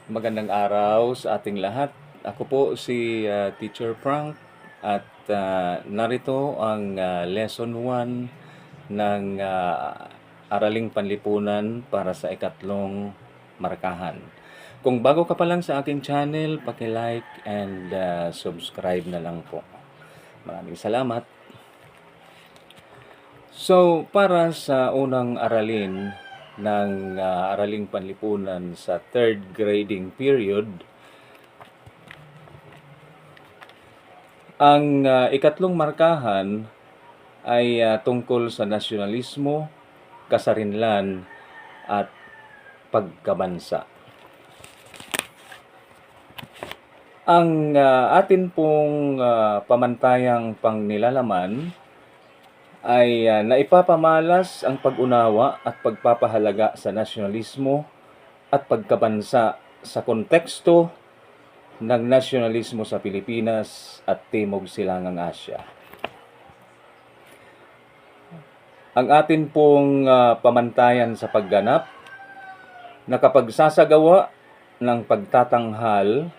Magandang araw sa ating lahat. Ako po si Teacher Frank at narito ang Lesson 1 ng Araling Panlipunan para sa ikatlong markahan. Kung bago ka pa lang sa aking channel, paki-like and subscribe na lang po. Maraming salamat. So, para sa unang aralin ng Araling Panlipunan sa third grading period, ang ikatlong markahan ay tungkol sa nasyonalismo, kasarinlan, at pagkabansa. Ang atin pong pamantayang pangnilalaman ay naipapamalas ang pag-unawa at pagpapahalaga sa nasyonalismo at pagkabansa sa konteksto ng nasyonalismo sa Pilipinas at Timog Silangang Asya. Ang atin pong pamantayan sa pagganap na kapagsasagawa ng pagtatanghal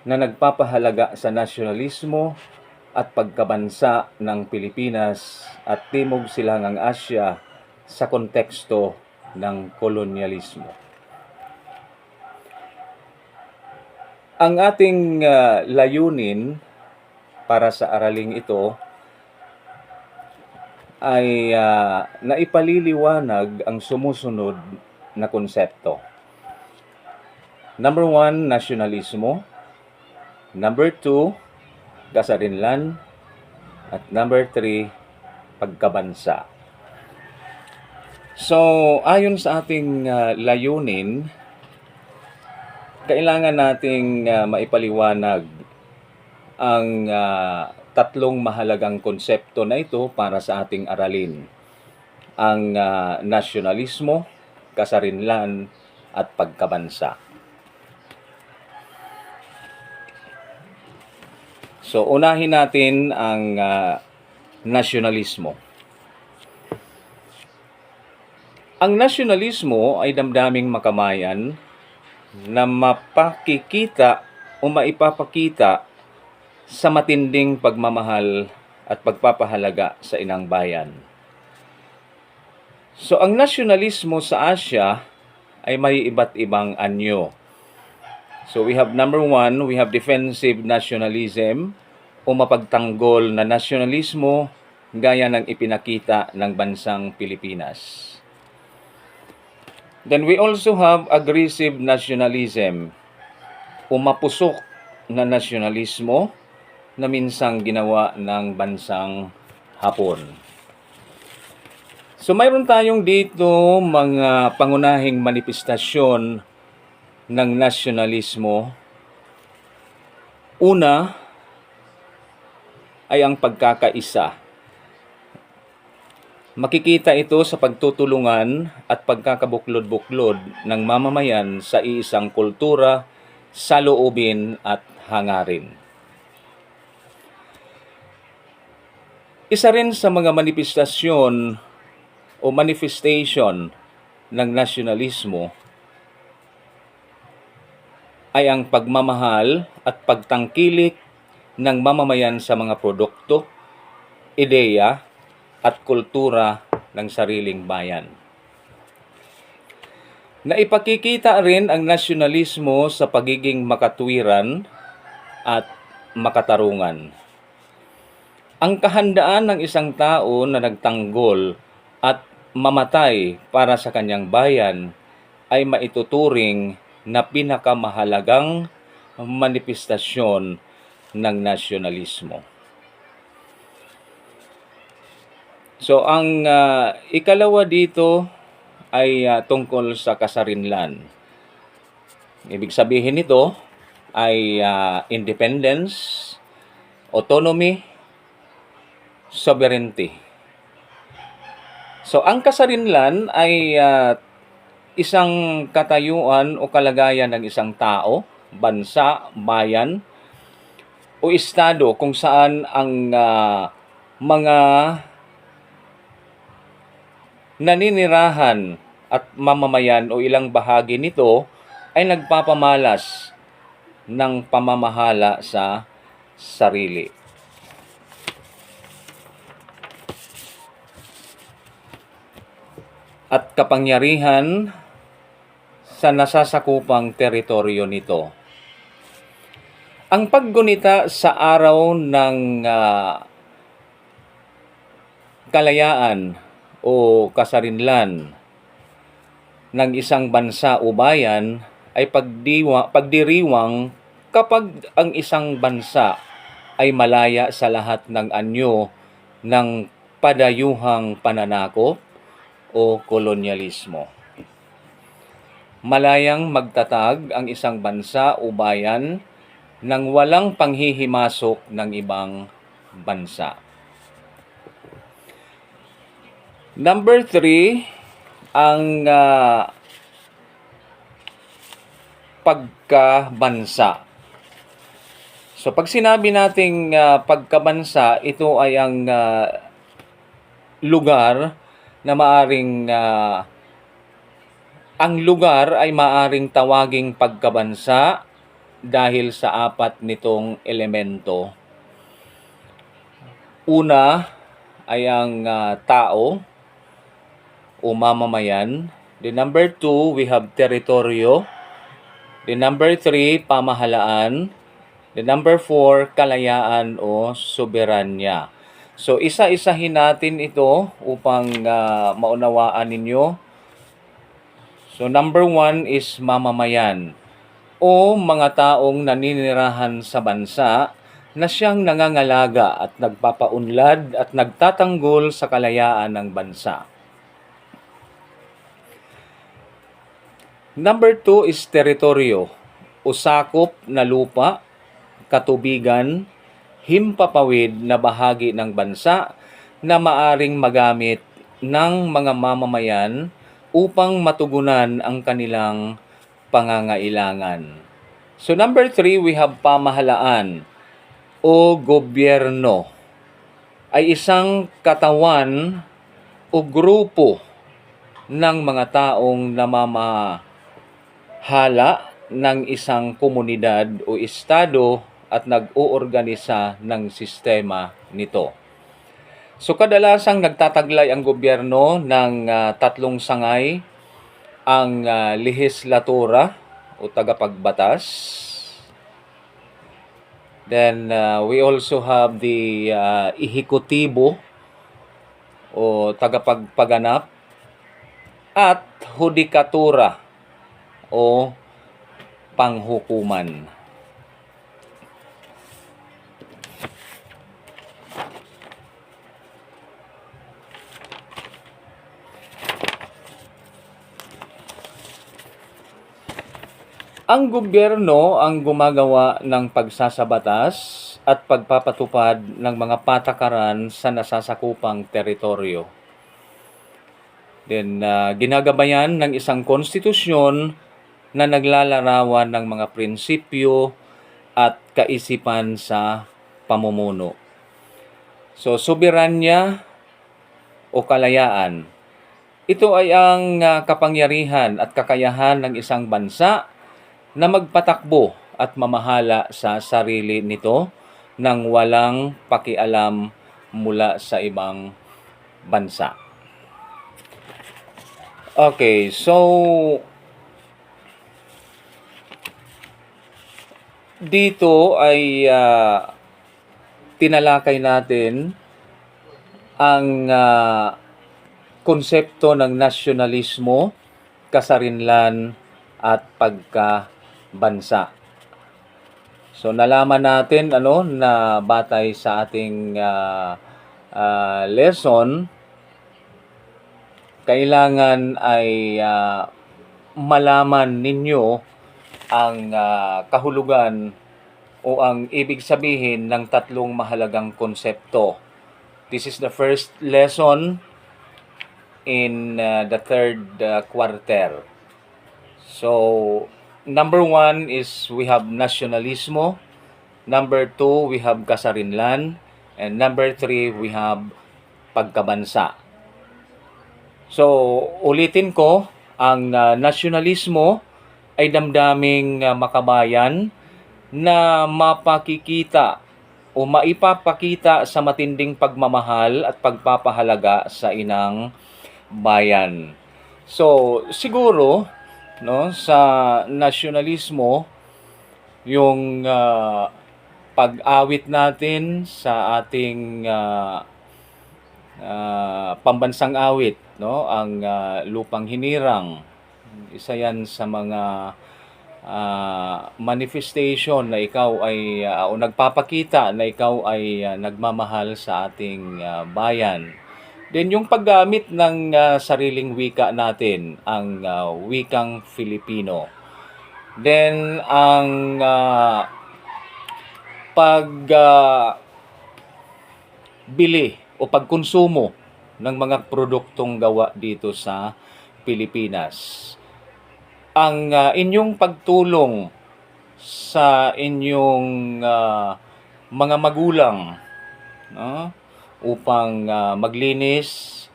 na nagpapahalaga sa nasyonalismo at pagkabansa ng Pilipinas at Timog Silangang Asya sa konteksto ng kolonyalismo. Ang ating layunin para sa araling ito ay naipaliliwanag ang sumusunod na konsepto. Number 1, nasyonalismo. Number 2, kasarinlan. At number 3, pagkabansa. So, ayon sa ating layunin, kailangan nating maipaliwanag ang tatlong mahalagang konsepto na ito para sa ating aralin. Ang nasyonalismo, kasarinlan, at pagkabansa. So, unahin natin ang nasyonalismo. Ang nasyonalismo ay damdaming makamayan na mapakikita o maipapakita sa matinding pagmamahal at pagpapahalaga sa inang bayan. So, ang nasyonalismo sa Asya ay may iba't ibang anyo. So, we have number 1, we have defensive nationalism o mapagtanggol na nasyonalismo gaya ng ipinakita ng bansang Pilipinas. Then we also have aggressive nationalism o mapusok na nasyonalismo na minsang ginawa ng bansang Hapon. So mayroon tayong dito mga pangunahing manifestasyon ng nasyonalismo. Una ay ang pagkakaisa. Makikita ito sa pagtutulungan at pagkakabuklod-buklod ng mamamayan sa iisang kultura, saloobin at hangarin. Isa rin sa mga manifestasyon o manifestation ng nasyonalismo ay ang pagmamahal at pagtangkilik ng mamamayan sa mga produkto, ideya, at kultura ng sariling bayan. Naipakikita rin ang nasyonalismo sa pagiging makatwiran at makatarungan. Ang kahandaan ng isang tao na nagtanggol at mamatay para sa kanyang bayan ay maituturing na pinakamahalagang manifestasyon ng nasyonalismo. So, ang ikalawa dito ay tungkol sa kasarinlan. Ibig sabihin nito ay independence, autonomy, sovereignty. So, ang kasarinlan ay isang katayuan o kalagayan ng isang tao, bansa, bayan, o estado kung saan ang mga naninirahan at mamamayan o ilang bahagi nito ay nagpapamalas ng pamamahala sa sarili. At kapangyarihan sa nasasakupang teritoryo nito. Ang paggunita sa araw ng kalayaan o kasarinlan ng isang bansa o bayan ay pagdiriwang kapag ang isang bansa ay malaya sa lahat ng anyo ng padayuhang pananakop o kolonyalismo. Malayang magtatag ang isang bansa o bayan nang walang panghihimasok ng ibang bansa. Number 3, ang pagkabansa. So pag sinabi nating pagkabansa, ito ay ang lugar na maaring ang lugar ay maaring tawaging pagkabansa dahil sa 4 nitong elemento. Una ay ang tao o mamamayan. The number 2, we have teritoryo. The number 3, pamahalaan. The number 4, kalayaan o soberanya. So isa-isahin natin ito upang maunawaan ninyo. So number 1 is mamamayan o mga taong naninirahan sa bansa na siyang nangangalaga at nagpapaunlad at nagtatanggol sa kalayaan ng bansa. Number 2 is teritoryo o sakop na lupa, katubigan, himpapawid na bahagi ng bansa na maaring magamit ng mga mamamayan upang matugunan ang kanilang pangangailangan. So number 3, we have pamahalaan o gobyerno. Ay isang katawan o grupo ng mga taong namamahala ng isang komunidad o estado at nag-oorganisa ng sistema nito. So kadalasang nagtataglay ang gobyerno ng 3 sangay, ang lehislatura o tagapagbatas. Then we also have the ehekutibo o tagapagpaganap at hudikatura o panghukuman. Ang gobyerno ang gumagawa ng pagsasabatas at pagpapatupad ng mga patakaran sa nasasakupang teritoryo. Then, ginagabayan ng isang konstitusyon na naglalarawan ng mga prinsipyo at kaisipan sa pamumuno. So, soberanya o kalayaan. Ito ay ang kapangyarihan at kakayahan ng isang bansa na magpatakbo at mamahala sa sarili nito nang walang pakialam mula sa ibang bansa. Okay, so dito ay tinalakay natin ang konsepto ng nasyonalismo, kasarinlan at pagkabansa. So nalaman natin na batay sa ating lesson, kailangan ay malaman ninyo ang kahulugan o ang ibig sabihin ng 3 mahalagang konsepto. This is the first lesson in the 3rd quarter. So, number 1 is we have nasyonalismo. Number 2, we have kasarinlan. And number 3, we have pagkabansa. So, ulitin ko, ang nasyonalismo ay damdaming makabayan na mapakikita o maipapakita sa matinding pagmamahal at pagpapahalaga sa inang bayan. So, siguro, no, sa nasyonalismo, yung pag-awit natin sa ating pambansang awit, no, ang Lupang Hinirang, isa yan sa mga manifestation na ikaw ay o nagpapakita na ikaw ay nagmamahal sa ating bayan. Then yung paggamit ng sariling wika natin, ang wikang Filipino. Then ang pagbili o pagkonsumo ng mga produktong gawa dito sa Pilipinas. Ang inyong pagtulong sa inyong mga magulang, no, upang maglinis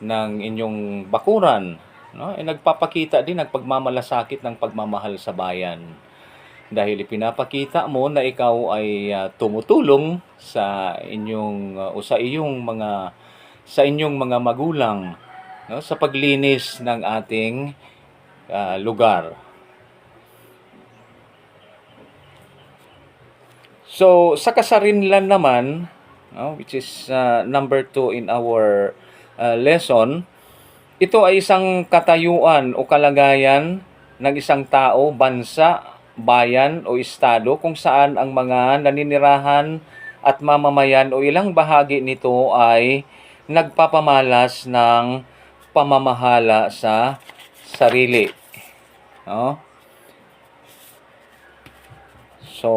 ng inyong bakuran, no, ay nagpapakita din ng pagmamalasakit ng pagmamahal sa bayan. Dahil ipinapakita mo na ikaw ay tumutulong sa inyong o sa inyong mga magulang, no, sa paglinis ng ating lugar. So, sa kasarinlan naman, which is number 2 in our lesson, ito ay isang katayuan o kalagayan ng isang tao, bansa, bayan o estado kung saan ang mga naninirahan at mamamayan o ilang bahagi nito ay nagpapamalas ng pamamahala sa sarili. No? So,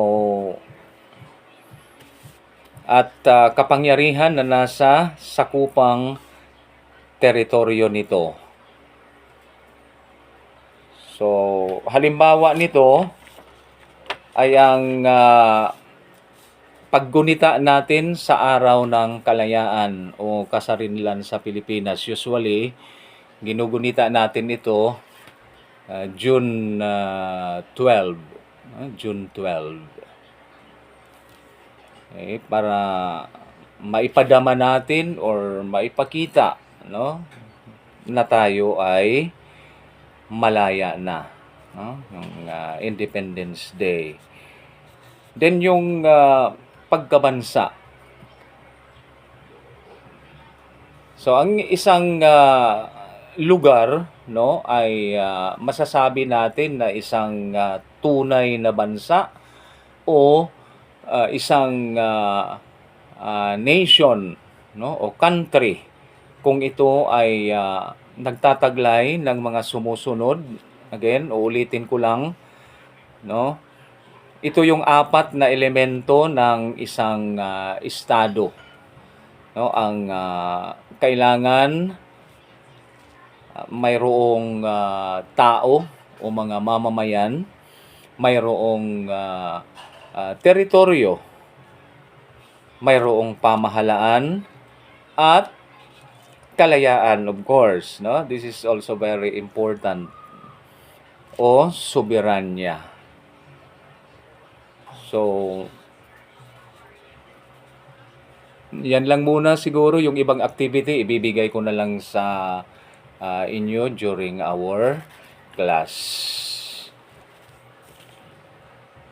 at kapangyarihan na nasa sakupang teritoryo nito. So, halimbawa nito ay ang paggunita natin sa araw ng kalayaan o kasarinlan sa Pilipinas. Usually, ginugunita natin ito June 12. June 12. Okay, para maipadama natin or maipakita, no, na tayo ay malaya na, no, yung Independence Day. Then yung pagkabansa. So ang isang lugar, no, ay masasabi natin na isang tunay na bansa o isang nation, no, o country kung ito ay nagtataglay ng mga sumusunod. Again, uulitin ko lang, no, ito yung 4 na elemento ng isang estado, no. Ang kailangan mayroong tao o mga mamamayan, mayroong teritoryo, mayroong pamahalaan, at kalayaan, of course, no? This is also very important. O soberanya. So, yan lang muna siguro. Yung ibang activity, ibibigay ko na lang sa inyo during our class.